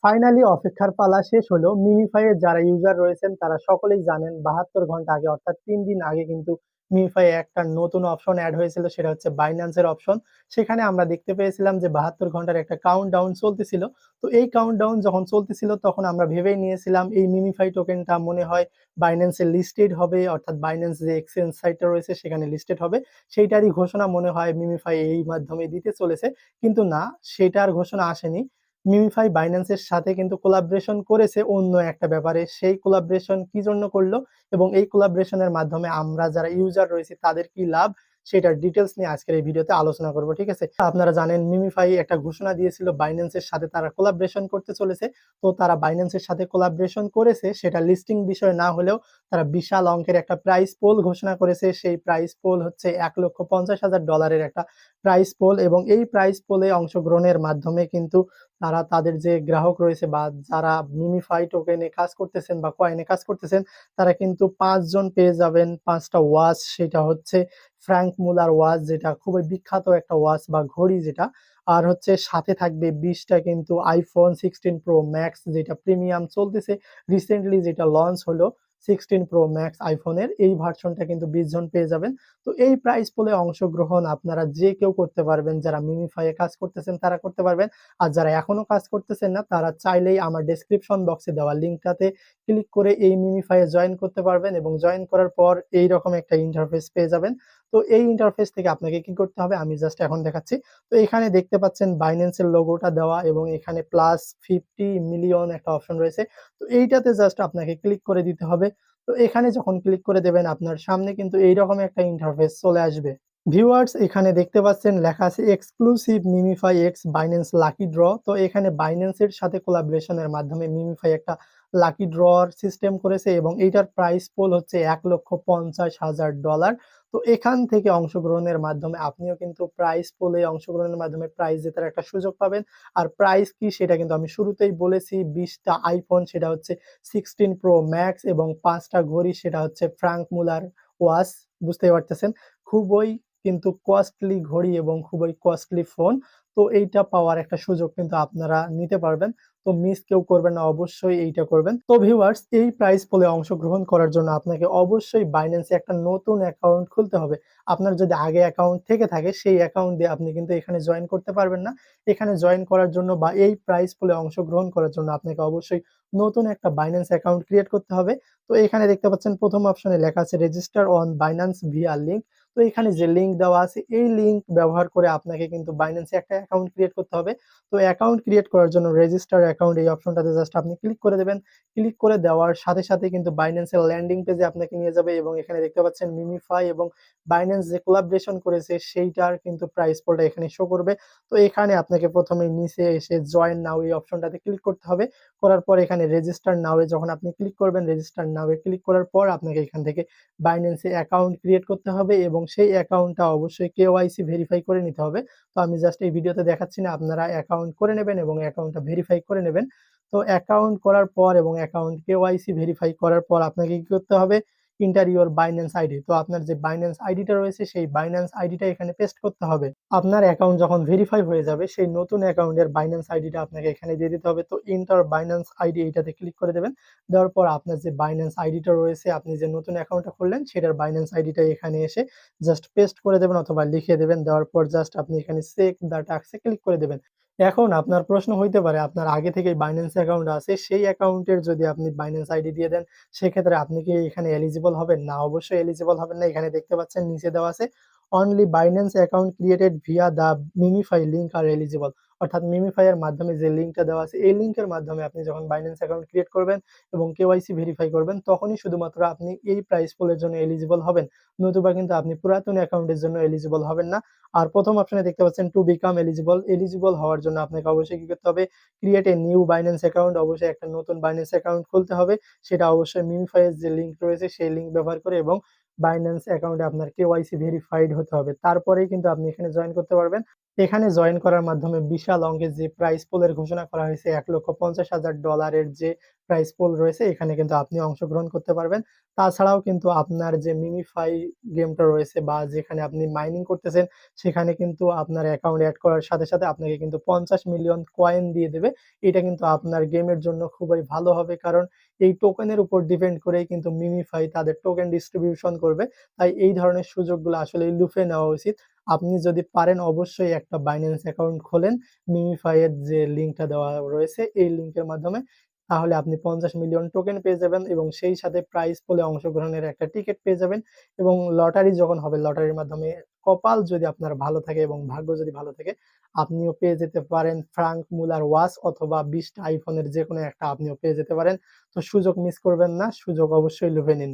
Finally অপেক্ষার পালা শেষ হলো। মিমিফাই এর যারা ইউজার রয়েছেন তারা সকলেই জানেন ৭২ ঘন্টা আগে অর্থাৎ ৩ দিন আগে কিন্তু মিমিফাই এ একটা নতুন অপশন এড হয়েছিল, সেটা হচ্ছে বাইন্যান্স এর অপশন। সেখানে আমরা দেখতে পেয়েছিলাম যে ৭২ ঘন্টার একটা কাউন্টডাউন চলতেছিল। তো এই কাউন্টডাউন যখন চলতেছিল তখন আমরা ভেবেই নিয়েছিলাম এই মিমিফাই টোকেনটা মনে হয় বাইন্যান্স এ লিস্টেড হবে, অর্থাৎ বাইন্যান্স যে এক্সচেঞ্জ সাইটটা রয়েছে সেখানে লিস্টেড হবে। সেইটারই ঘোষণা মনে হয় মিমিফাই এই মাধ্যমে দিতে চলেছে। কিন্তু না, সেটার ঘোষণা আসেনি। মিমিফাই বাইন্যান্সের সাথে কিন্তু কোলাবরেশন করেছে অন্য একটা ব্যাপারে। সেই কোলাবরেশন কি জন্য করলো এবং এই কোলাবরেশনের মাধ্যমে আমরা যারা ইউজার রয়েছি তাদের কি লাভ, সেটার ডিটেলস নিয়ে আজকের এই ভিডিওতে আলোচনা করব। ঠিক আছে, আপনারা জানেন মিমিফাই একটা ঘোষণা দিয়েছিল বাইন্যান্সের সাথে তারা কোলাবরেশন করতে চলেছে। তো তারা বাইন্যান্সের সাথে কোলাবরেশন করেছে, সেটা লিস্টিং বিষয় না হলেও তারা বিশাল অঙ্কের একটা প্রাইস পোল ঘোষণা করেছে। সেই প্রাইস পোল হচ্ছে $1,50,000 একটা প্রাইস পোল, এবং এই প্রাইস পোলে অংশগ্রহণের মাধ্যমে কিন্তু তারা তাদের যে গ্রাহক রয়েছে বা যারা মিমিফাই টোকেনে কাজ করতেছেন বা কয়েনে কাজ করতেছেন তারা কিন্তু ৫ জন পেয়ে যাবেন ৫টা ওয়াচ। সেটা হচ্ছে ফ্র্যাঙ্ক মুলার ওয়াচ, যেটা খুবই বিখ্যাত একটা ওয়াচ বা ঘড়ি যেটা। আর হচ্ছে সাথে থাকবে ২০টা কিন্তু iPhone 16 Pro Max, যেটা প্রিমিয়াম চলতেছে। রিসেন্টলি যেটা লঞ্চ হলো 16 Pro Max আইফোনের, এই ভার্সনটা কিন্তু ২০ জন পেয়ে যাবেন। তো এই প্রাইস পুলে অংশগ্রহণ আপনারা যে কেউ করতে পারবেন। যারা মিমিফাই এ কাজ করতেছেন তারা করতে পারবেন। আর যারা এখনো কাজ করতেছেন না তারা চাইলেই আমার ডেসক্রিপশন বক্সে দেওয়া লিঙ্কটাতে ক্লিক করে এই মিমিফাই এ জয়েন করতে পারবেন, এবং জয়েন করার পর এইরকম একটা ইন্টারফেস পেয়ে যাবেন। তো এই ইন্টারফেস থেকে আপনাকে কি করতে হবে আমি জাস্ট এখন দেখাচ্ছি। তো এখানে দেখতে পাচ্ছেন বাইন্যান্সের লোগোটা দেওয়া এবং এখানে +50 মিলিয়ন একটা অপশন রয়েছে। তো এইটাতে জাস্ট আপনাকে ক্লিক করে দিতে হবে। তো এখানে যখন ক্লিক করে দেবেন আপনার সামনে কিন্তু এইরকম একটা ইন্টারফেস চলে আসবে। ভিউয়ার্স, এখানে দেখতে পাচ্ছেন লেখা আছে exclusive MemeFi x Binance lucky draw. তো এখানে বাইন্যান্সের সাথে কোলাবরেশনের মাধ্যমে মিমিফাই একটা লাকি ড্রর সিস্টেম করেছে এবং এইটার প্রাইস পোল হচ্ছে $1,50,000। তো এখান থেকে অংশগ্রহণের মাধ্যমে আপনিও কিন্তু প্রাইস পোলে অংশগ্রহণের মাধ্যমে প্রাইজ জেতার একটা সুযোগ পাবেন। আর প্রাইস কি সেটা কিন্তু আমি শুরুতেই বলেছি, ২০টা আইফোন সেটা হচ্ছে 16 Pro Max এবং ৫টা ঘড়ি সেটা হচ্ছে ফ্রাঙ্ক মুলার ওয়াচ। বুঝতেই পারতেছেন খুবই কিন্তু কস্টলি ঘড়ি এবং খুবই কস্টলি ফোন। তো এইটা পাওয়ার একটা সুযোগ কিন্তু আপনারা নিতে পারবেন। তো মিস কেউ করবেন না, অবশ্যই এইটা করবেন। তো ভিউয়ার্স, এই প্রাইজ পুলে অংশগ্রহণ করার জন্য আপনাকে অবশ্যই বাইন্যান্সে একটা নতুন অ্যাকাউন্ট খুলতে হবে। আপনার যদি আগে অ্যাকাউন্ট থেকে থাকে সেই অ্যাকাউন্ট দিয়ে আপনি কিন্তু এখানে জয়েন করতে পারবেন না। এখানে জয়েন করার জন্য বা এই প্রাইজ পুলে অংশগ্রহণ করার জন্য আপনাকে অবশ্যই নতুন একটা বাইন্যান্স অ্যাকাউন্ট ক্রিয়েট করতে হবে। তো এখানে দেখতে পাচ্ছেন প্রথম অপশনে লেখা আছে register on Binance via link. তো এখানে যে লিঙ্ক দেওয়া আছে এই লিঙ্ক ব্যবহার করে আপনাকে কিন্তু বাইন্যান্সে একটা অ্যাকাউন্ট ক্রিয়েট করতে হবে। তো অ্যাকাউন্ট ক্রিয়েট করার জন্য রেজিস্টার অ্যাকাউন্ট এই অপশনটাতে জাস্ট আপনি ক্লিক করে দেবেন। ক্লিক করে দেওয়ার সাথে সাথে কিন্তু বাইন্যান্সের ল্যান্ডিং পেজে আপনাকে নিয়ে যাবে এবং এখানে দেখতে পাচ্ছেন মিমিফাই এবং বাইন্যান্স যে কোলাবরেশন করেছে সেইটার কিন্তু প্রাইস পোলটা এখানে শো করবে। তো এখানে আপনাকে প্রথমে নিচে এসে জয়েন নাও এই অপশনটাতে ক্লিক করতে হবে। করার পর এখানে রেজিস্টার নাও এ যখন আপনি ক্লিক করবেন, রেজিস্টার নাও এ ক্লিক করার পর আপনাকে এখান থেকে বাইন্যান্সে অ্যাকাউন্ট ক্রিয়েট করতে হবে এবং সেই অ্যাকাউন্টটা অবশ্যই কেওয়াইসি ভেরিফাই করে নিতে হবে। তো আমি জাস্ট এই ভিডিওতে দেখাচ্ছি না, আপনারা অ্যাকাউন্ট করে নেবেন এবং অ্যাকাউন্টটা ভেরিফাই করে নেবেন। তো অ্যাকাউন্ট করার পর এবং অ্যাকাউন্ট কেওয়াইসি ভেরিফাই করার পর আপনাকে কি করতে হবে, এন্টার ইওর বাইন্যান্স আইডি। তো আপনার যে বাইন্যান্স আইডিটা রয়েছে সেই বাইন্যান্স আইডিটা এখানে পেস্ট করতে হবে। আপনার অ্যাকাউন্ট যখন ভেরিফাই হয়ে যাবে সেই নতুন অ্যাকাউন্টের বাইন্যান্স আইডিটা আপনাকে এখানে দিয়ে দিতে হবে। তো এন্টার বাইন্যান্স আইডি এইটাতে ক্লিক করে দেবেন। দেওয়ার পর আপনার যে বাইন্যান্স আইডিটা রয়েছে, আপনি যে নতুন অ্যাকাউন্টটা খুললেন সেটার বাইন্যান্স আইডিটা এখানে এসে জাস্ট পেস্ট করে দেবেন অথবা লিখে দেবেন। দেওয়ার পর জাস্ট আপনি এখানে চেক দ্য টাস্ক এ ক্লিক করে দেবেন। এখন আপনার প্রশ্ন হইতে পারে আপনার আগে থেকেই বাইন্যান্স অ্যাকাউন্ট আছে, সেই অ্যাকাউন্টের যদি আপনি বাইন্যান্স আইডি দিয়ে দেন সেক্ষেত্রে আপনি কি এখানে এলিজিবল হবেন? না, অবশ্যই এলিজিবল হবেন না। এখানে দেখতে পাচ্ছেন নিচে দেওয়া আছে only Binance account created via the MemeFi link are eligible. অর্থাৎ মিমিফাই এর মাধ্যমে যে লিঙ্কটা দেওয়া আছে এই লিঙ্কের মাধ্যমে আপনি যখন বাইন্যান্স অ্যাকাউন্ট ক্রিয়েট করবেন এবং কেওয়াইসি ভেরিফাই করবেন তখনই শুধুমাত্র আপনি এই প্রাইস পুলের জন্য এলিজিবল হবেন। নতুবা কিন্তু আপনি পুরাতন অ্যাকাউন্টের জন্য এলিজিবল হবেন না। আর প্রথম অপশনে দেখতে পাচ্ছেন টু বিকাম এলিজিবল। এলিজিবল হওয়ার জন্য আপনাকে অবশ্যই কি করতে হবে, create a new Binance account. অবশ্যই একটা নতুন বাইন্যান্স অ্যাকাউন্ট খুলতে হবে। সেটা অবশ্যই মিমিফাই এর যে লিঙ্ক রয়েছে সেই লিঙ্ক ব্যবহার করে এবং বাইন্যান্স অ্যাকাউন্টে আপনার কেওয়াইসি ভেরিফাইড হতে হবে। তারপরেই কিন্তু আপনি এখানে জয়েন করতে পারবেন। এখানে জয়েন করার মাধ্যমে বিশাল অঙ্কের যে প্রাইজ পুল এর ঘোষণা করা হয়েছে $1,50,000 এর যে প্রাইজ পুল রয়েছে এখানে কিন্তু আপনি অংশগ্রহণ করতে পারবেন। তাছাড়াও কিন্তু আপনার যে মিমিফাই গেমটা রয়েছে বা যেখানে আপনি মাইনিং করতেছেন সেখানে কিন্তু আপনার অ্যাকাউন্ট এড করার সাথে, সাথে আপনাকে কিন্তু 50 মিলিয়ন কয়েন দিয়ে দেবে। এটা কিন্তু আপনার গেমের জন্য খুবই ভালো হবে। কারণ এই টোকেনের উপর ডিপেন্ড করেই কিন্তু মিমিফাই তাদের টোকেন ডিস্ট্রিবিউশন করবে। তাই এই ধরনের সুযোগগুলো আসলেই লুফে নেওয়া উচিত। আপনি যদি পারেন অবশ্যই একটা Binance অ্যাকাউন্ট খোলেন। মিমিফাই এর যে লিঙ্কটা দেওয়া রয়েছে এই লিঙ্কের মাধ্যমে। তাহলে আপনি 50 মিলিয়ন টোকেন পেয়ে যাবেন এবং সেই সাথে প্রাইজ পুলে অংশগ্রহণের একটা টিকেট পেয়ে যাবেন এবং লটারি যখন হবে লটারির মাধ্যমে কপাল যদি আপনার ভালো থাকে এবং ভাগ্য যদি ভালো থাকে আপনিও পেয়ে যেতে পারেন ফ্রাঙ্ক মুলার ওয়াচ অথবা ২০ টা iPhone এর যেকোনো একটা আপনিও পেয়ে যেতে পারেন। তো সুযোগ মিস করবেন না। সুযোগ অবশ্যই লুফে নিন।